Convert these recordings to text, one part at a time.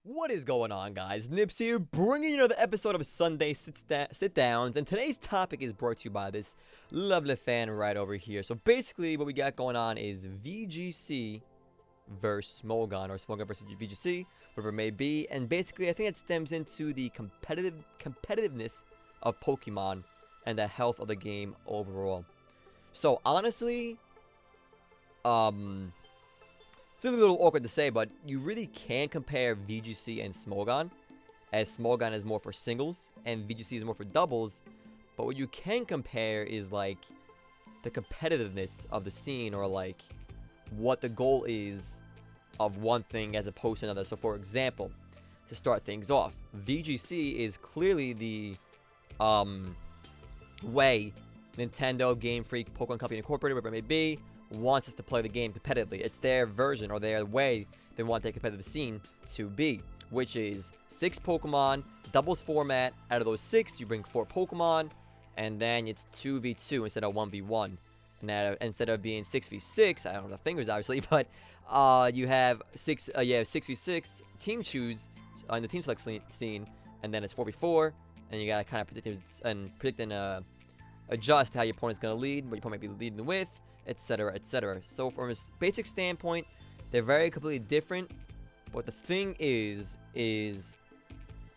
What is going on, guys? Nips here, bringing you another episode of Sunday Sit Downs, and today's topic is brought to you by this lovely fan right over here. So basically, what we got going on is VGC versus Smogon, or Smogon versus VGC, whatever it may be, and basically, I think it stems into the competitiveness of Pokemon and the health of the game overall. So honestly, it's gonna be a little awkward to say, but you really can't compare VGC and Smogon, as Smogon is more for singles and VGC is more for doubles. But what you can compare is like the competitiveness of the scene, or like what the goal is of one thing as opposed to another. So for example, to start things off, VGC is clearly the way Nintendo, Game Freak, Pokemon Company Incorporated, whatever it may be, wants us to play the game competitively. It's their version, or their way they want their competitive scene to be, which is 6 Pokemon, doubles format. Out of those 6, you bring 4 Pokemon, and then it's 2v2 instead of 1v1. And instead of being 6v6, I don't have fingers obviously, but you have 6v6 team choose on the team select scene, and then it's 4v4, and you gotta kind of predict and adjust how your opponent's gonna lead, what your opponent might be leading with, etc, etc. So from a basic standpoint, they're very completely different. But the thing is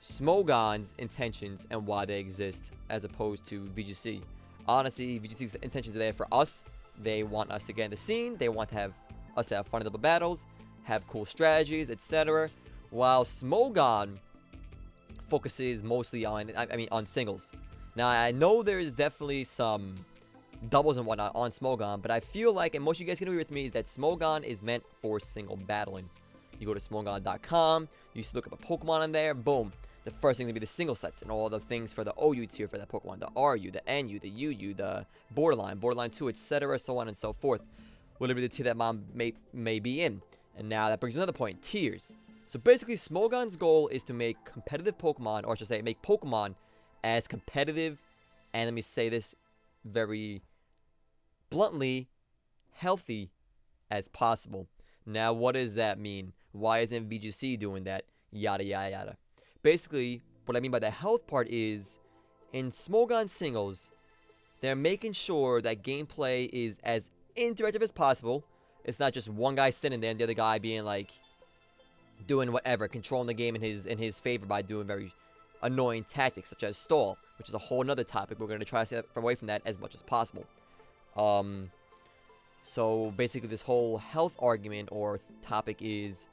Smogon's intentions and why they exist as opposed to VGC. Honestly, VGC's intentions are there for us. They want us to get in the scene. They want to have us to have fun in the battles, have cool strategies, etc. While Smogon focuses mostly on, on singles. Now, I know there is definitely some doubles and whatnot on Smogon, but I feel like, and most of you guys can agree with me, is that Smogon is meant for single battling. You go to Smogon.com, you just look up a Pokemon in there, boom. The first thing's gonna be the single sets and all the things for the OU tier for that Pokemon, the RU, the NU, the UU, the Borderline 2, etc., so on and so forth. Whatever the tier that mom may be in. And now that brings another point, tiers. So basically, Smogon's goal is to make competitive Pokemon, or I should say, make Pokemon as competitive, and let me say this very bluntly, healthy as possible. Now, what does that mean? Why isn't VGC doing that? Yada, yada, yada. Basically, what I mean by the health part is, in Smogon singles, they're making sure that gameplay is as interactive as possible. It's not just one guy sitting there and the other guy being like, doing whatever, controlling the game in his favor by doing very annoying tactics such as stall, which is a whole nother topic. We're going to try to stay away from that as much as possible. So basically, this whole health argument or topic is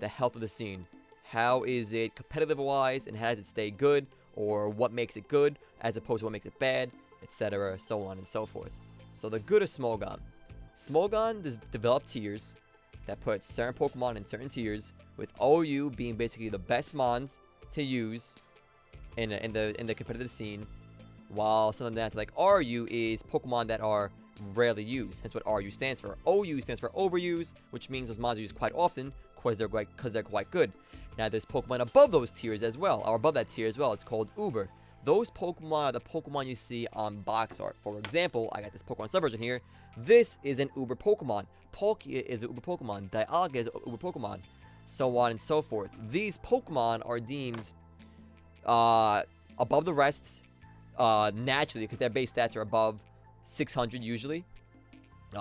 the health of the scene. How is it competitive wise, and how does it stay good, or what makes it good as opposed to what makes it bad, etc., so on and so forth. So the good of Smogon. Smogon developed tiers that put certain Pokemon in certain tiers, with OU being basically the best mons to use in the competitive scene, while something that's like RU is Pokemon that are rarely used. Hence what RU stands for. OU stands for overuse, which means those mons are used quite often because they're quite good. Now there's Pokemon above those tiers as well, or above that tier as well. It's called Uber. Those Pokemon are the Pokemon you see on box art. For example, I got this Pokemon subversion here. This is an Uber Pokemon. Palkia is an Uber Pokemon. Dialga is an Uber Pokemon. So on and so forth. These Pokemon are deemed above the rest naturally, because their base stats are above 600 usually.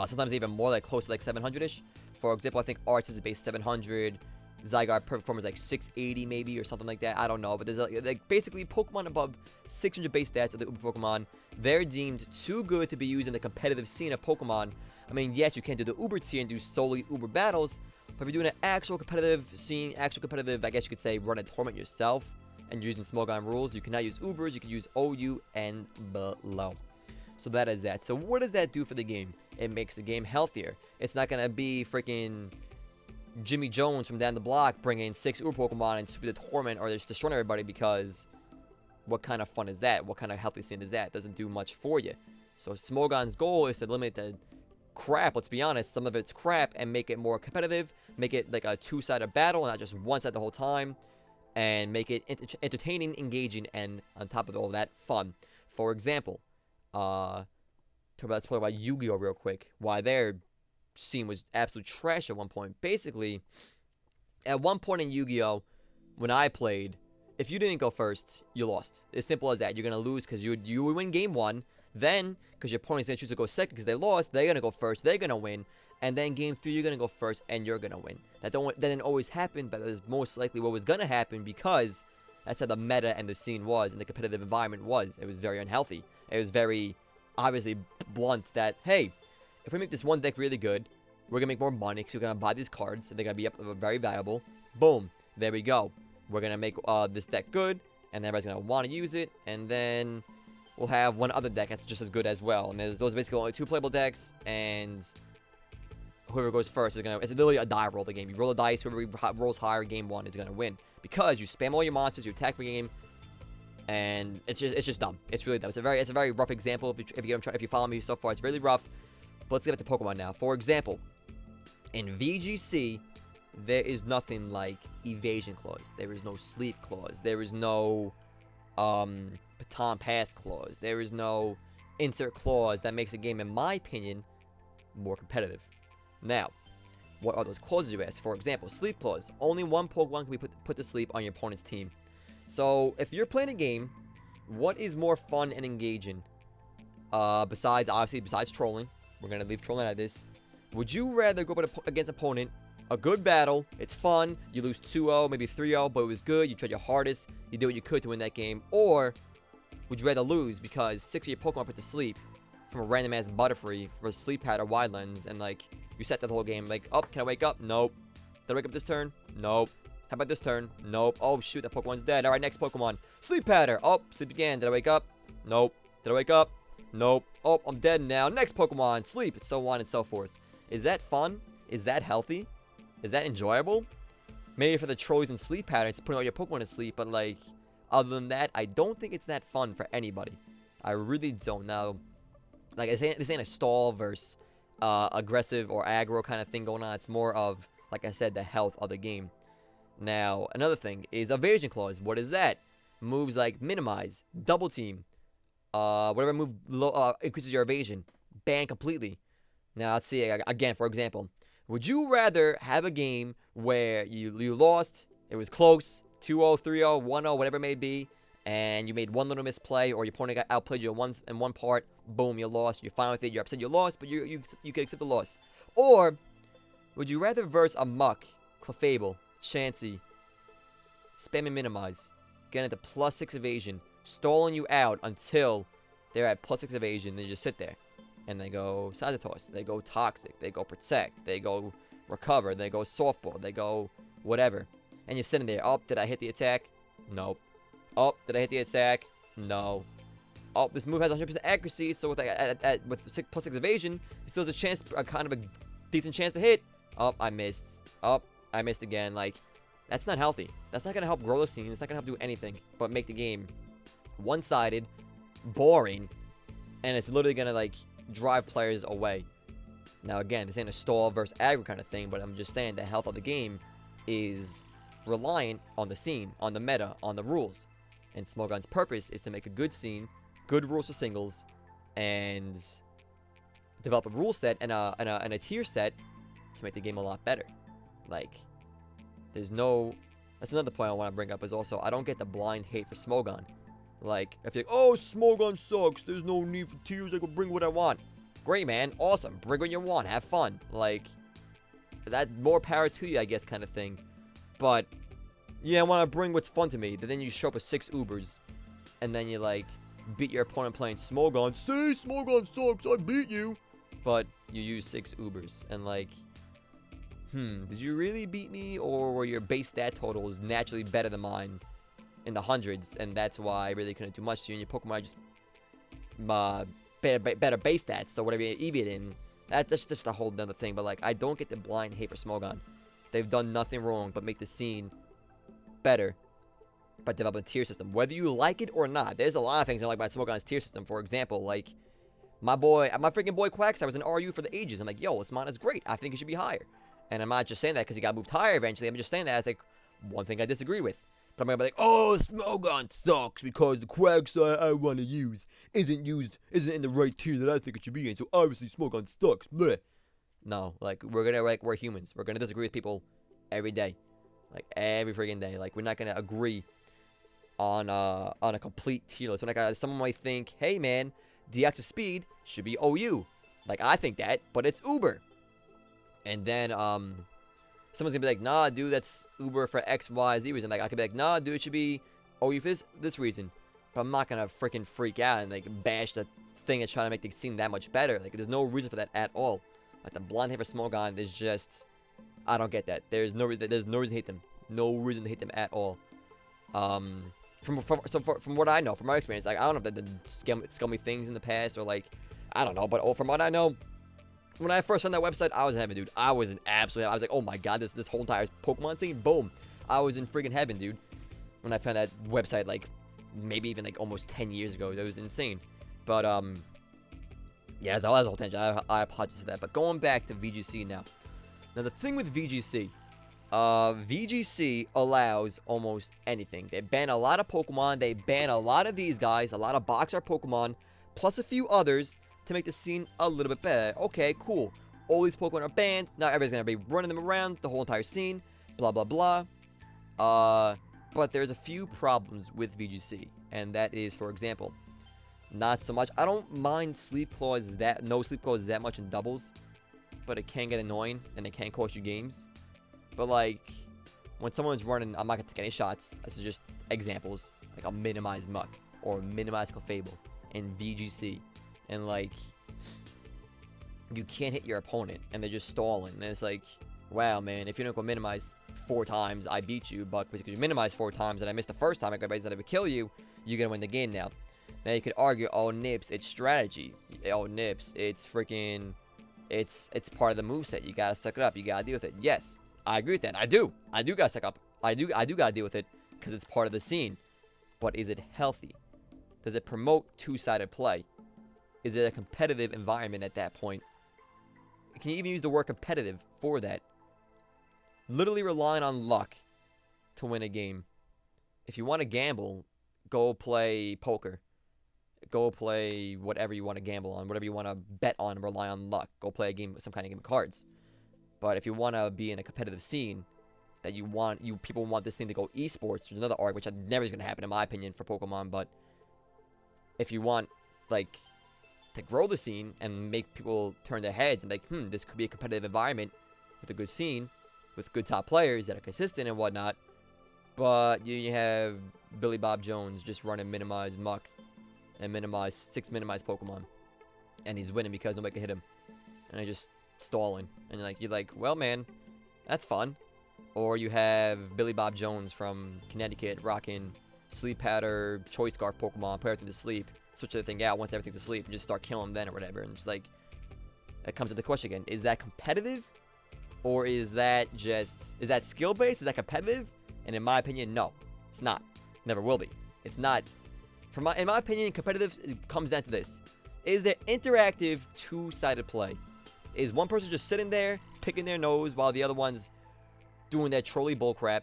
Sometimes even more, like close to like 700-ish. For example, I think Arts is base 700. Zygarde Perform is like 680 maybe, or something like that. I don't know. But there's like basically Pokemon above 600 base stats of the Uber Pokemon. They're deemed too good to be used in the competitive scene of Pokemon. I mean, yes, you can do the Uber tier and do solely Uber battles, but if you're doing an actual competitive scene, I guess you could say, run a tournament yourself, and you're using Smogon rules, you cannot use Ubers, you can use OU and below. So that is that. So what does that do for the game? It makes the game healthier. It's not going to be freaking Jimmy Jones from down the block bringing 6 Uber Pokemon and sweep the tournament, or just destroying everybody, because what kind of fun is that? What kind of healthy scene is that? It doesn't do much for you. So Smogon's goal is to eliminate the crap, let's be honest, some of it's crap, and make it more competitive, make it like a two-sided battle, not just one side the whole time, and make it entertaining, engaging, and on top of all that, fun. For example, let's talk about Yu-Gi-Oh real quick. Why their scene was absolute trash at one point. Basically, at one point in Yu-Gi-Oh, when I played, if you didn't go first, you lost. As simple as that. You're going to lose because you would win game 1. Then, because your opponent's going to choose to go second because they lost, they're going to go first. They're going to win. And then game 3, you're going to go first and you're going to win. That didn't always happen, but that was most likely what was going to happen because that's how the meta and the scene was and the competitive environment was. It was very unhealthy. It was very obviously blunt that, hey, if we make this one deck really good, we're going to make more money because we're going to buy these cards and they're going to be very valuable. Boom. There we go. We're going to make this deck good and everybody's going to want to use it. And then we'll have one other deck that's just as good as well. And those are basically only 2 playable decks, and whoever goes first is it's literally a die roll the game. You roll the dice, whoever rolls higher game 1 is going to win. Because you spam all your monsters, you attack the game, and it's just dumb. It's really dumb. It's a very rough example. If you follow me so far, it's really rough. But let's get back to Pokemon now. For example, in VGC, there is nothing like evasion clause. There is no sleep clause. There is no baton pass clause. There is no insert clause that makes a game, in my opinion, more competitive. Now, what are those clauses you ask? For example, sleep clause. Only one Pokemon can be put to sleep on your opponent's team. So, if you're playing a game, what is more fun and engaging? Besides trolling. We're going to leave trolling out of this. Would you rather go against an opponent, a good battle, it's fun, you lose 2-0, maybe 3-0, but it was good, you tried your hardest, you did what you could to win that game, or would you rather lose because 6 of your Pokemon put to sleep from a random ass Butterfree for a sleep pad or wide lens, and like, you set that whole game, like, oh, can I wake up? Nope. Did I wake up this turn? Nope. How about this turn? Nope. Oh, shoot, that Pokemon's dead. Alright, next Pokemon. Sleep pattern. Oh, sleep again. Did I wake up? Nope. Did I wake up? Nope. Oh, I'm dead now. Next Pokemon. Sleep. So on and so forth. Is that fun? Is that healthy? Is that enjoyable? Maybe for the trolls and sleep patterns, putting all your Pokemon to sleep, but like, other than that, I don't think it's that fun for anybody. I really don't know. Like, this ain't a stall versus aggressive or aggro kind of thing going on. It's more of, like I said, the health of the game. Now, another thing is evasion clause. What is that? Moves like minimize, double team, whatever move increases your evasion, ban completely. Now, let's see, again, for example, would you rather have a game where you lost, it was close, 2-0, 3-0, 1-0, whatever it may be, and you made one little misplay, or your opponent outplayed you in one part, boom, you lost, you're fine with it, you're upset you lost, but you can accept the loss? Or would you rather verse a Muck, Clefable, Chansey, spam and minimize, get into +6 evasion, stalling you out until they're at +6 evasion, they just sit there. And they go Toss, they go Toxic, they go Protect, they go Recover, they go Softball, they go whatever. And you're sitting there, oh, did I hit the attack? Nope. Oh, did I hit the attack? No. Oh, this move has 100% accuracy, so with +6 evasion, it still has a chance, kind of a decent chance to hit. Oh, I missed. Oh, I missed again. Like, that's not healthy. That's not going to help grow the scene. It's not going to help do anything but make the game one-sided, boring, and it's literally going to, like, drive players away. Now, again, this ain't a stall versus aggro kind of thing, but I'm just saying the health of the game is reliant on the scene, on the meta, on the rules. And Smogon's purpose is to make a good scene, good rules for singles, and develop a rule set and a tier set to make the game a lot better. Like, there's no... That's another point I want to bring up is also, I don't get the blind hate for Smogon. Like, if you're like, oh, Smogon sucks, there's no need for tiers, I can bring what I want. Great, man, awesome, bring what you want, have fun. Like, that more power to you, I guess, kind of thing. But, yeah, I want to bring what's fun to me. But then you show up with 6 Ubers, and then you, like, beat your opponent playing Smogon. Say, Smogon sucks, I beat you. But you use 6 Ubers, and, like, did you really beat me, or were your base stat totals naturally better than mine in the hundreds, and that's why I really couldn't do much to you, and your Pokemon are just better base stats, so whatever you EV it in, that's just a whole nother thing. But, like, I don't get the blind hate for Smogon. They've done nothing wrong but make the scene better by developing a tier system, whether you like it or not. There's a lot of things I like about Smogon's tier system. For example, like, my freaking boy Quackstar was an RU for the ages. I'm like, yo, this mod is great, I think it should be higher. And I'm not just saying that because he got moved higher eventually. I'm just saying that as, like, one thing I disagree with. But I'm going to be like, oh, Smogon sucks because the Quagsire I want to use isn't in the right tier that I think it should be in. So obviously Smogon sucks. Bleh. No, like, we're humans. We're going to disagree with people every day. Like, every freaking day. Like, we're not gonna agree on a complete tier list. We're not gonna, someone might think, hey, man, DX of speed should be OU. Like, I think that, but it's Uber. And then, someone's gonna be like, nah, dude, that's Uber for X, Y, Z reason. Like, I could be like, nah, dude, it should be OU for this reason. But I'm not gonna freaking freak out and, like, bash the thing that's trying to make the scene that much better. Like, there's no reason for that at all. Like, the blonde hair for Smogon is just, I don't get that. There's no reason to hate them. No reason to hate them at all. From what I know, from my experience, like, I don't know if they did scummy things in the past, or, like, I don't know, but from what I know, when I first found that website, I was in heaven, dude. I was in absolute heaven. I was like, oh my god, this whole entire Pokemon scene, boom. I was in freaking heaven, dude. When I found that website, like, maybe even, like, almost 10 years ago. That was insane. But, yeah, that was a whole tangent. I apologize for that. But going back to VGC now. Now, the thing with VGC, VGC allows almost anything. They ban a lot of Pokemon. They ban a lot of these guys, a lot of box art Pokemon, plus a few others to make the scene a little bit better. Okay, cool. All these Pokemon are banned. Now everybody's going to be running them around the whole entire scene. Blah, blah, blah. But there's a few problems with VGC. And that is, for example, not so much. I don't mind sleep clause no sleep clause that much in doubles. But it can get annoying and it can cost you games. But, like, when someone's running, I'm not going to take any shots. This is just examples. Like, I'll minimize Muck or minimize Clefable in VGC. And, like, you can't hit your opponent and they're just stalling. And it's like, wow, man, if you don't go minimize 4 times, I beat you. But because you minimize 4 times and I missed the first time, everybody's going to kill you, you're going to win the game now. Now, you could argue, oh, Nips, it's strategy. Oh, Nips, it's freaking, it's part of the moveset. You got to suck it up. You got to deal with it. Yes. I agree with that. I do gotta suck up. I do gotta deal with it because it's part of the scene. But is it healthy? Does it promote two-sided play? Is it a competitive environment at that point? Can you even use the word competitive for that? Literally relying on luck to win a game. If you want to gamble, go play poker. Go play whatever you want to gamble on, whatever you want to bet on, rely on luck. Go play a game, some kind of game of cards. But if you want to be in a competitive scene, that people want this thing to go esports, there's another argument, which never is going to happen in my opinion for Pokemon, but if you want, like, to grow the scene and make people turn their heads and be like, this could be a competitive environment with a good scene, with good top players that are consistent and whatnot, but you have Billy Bob Jones just running minimize Muck and six minimize Pokemon, and he's winning because nobody can hit him, and I just stalling, and you're like, well, man, that's fun. Or you have Billy Bob Jones from Connecticut rocking sleep powder, choice scarf Pokemon, put everything to sleep, switch everything out once everything's asleep, and just start killing them then or whatever. And it's like, it comes to the question again: is that competitive, or is that skill based? Is that competitive? And in my opinion, no, it's not. Never will be. It's not. In my opinion, competitive comes down to this: is there interactive two-sided play? Is one person just sitting there, picking their nose, while the other one's doing that trolley bullcrap?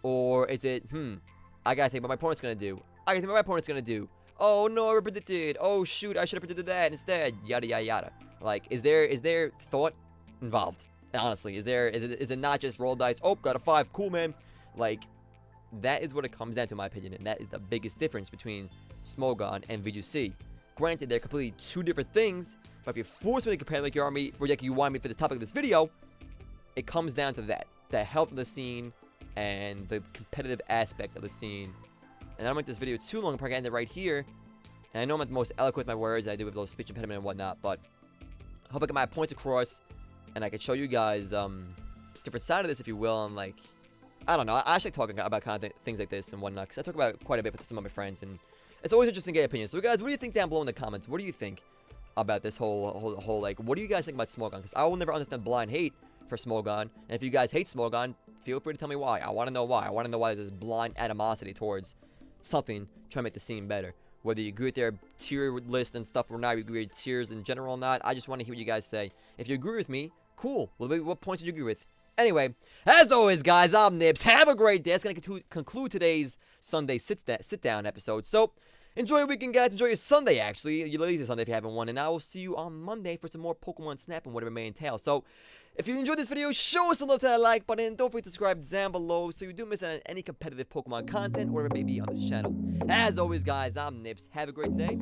Or is it, I gotta think what my opponent's gonna do. Oh, no, I predicted. Oh, shoot, I should have predicted that instead. Yada, yada, yada. Like, is there thought involved? Honestly, is it not just roll dice? Oh, got a 5. Cool, man. Like, that is what it comes down to, in my opinion. And that is the biggest difference between Smogon and VGC. Granted, they're completely two different things, but if you force me to compare like you want me for this topic of this video, it comes down to that. The health of the scene and the competitive aspect of the scene. And I don't make this video too long, I'm probably gonna end it right here. And I know I'm not the most eloquent with my words, I do with those speech impediment and whatnot, but I hope I get my points across and I can show you guys different side of this, if you will, and like, I don't know, I actually like talking about kind of things like this and whatnot, because I talk about it quite a bit with some of my friends, and it's always interesting to get opinions. So guys, what do you think down below in the comments? What do you think about this whole like, what do you guys think about Smogon? Because I will never understand blind hate for Smogon. And if you guys hate Smogon, feel free to tell me why. I want to know why. I want to know why there's this blind animosity towards something trying to make the scene better. Whether you agree with their tier list and stuff or not, you agree with tiers in general or not, I just want to hear what you guys say. If you agree with me, cool. Well, what points did you agree with? Anyway, as always, guys, I'm Nibs. Have a great day. That's going to conclude today's Sunday sit-down episode. So, Enjoy your weekend, guys. Enjoy your Sunday, actually. Your lazy Sunday if you haven't won. And I will see you on Monday for some more Pokemon Snap and whatever it may entail. So, if you enjoyed this video, show us some love to that like button. Don't forget to subscribe down below so you don't miss out on any competitive Pokemon content or whatever it may be on this channel. As always, guys, I'm Nips. Have a great day.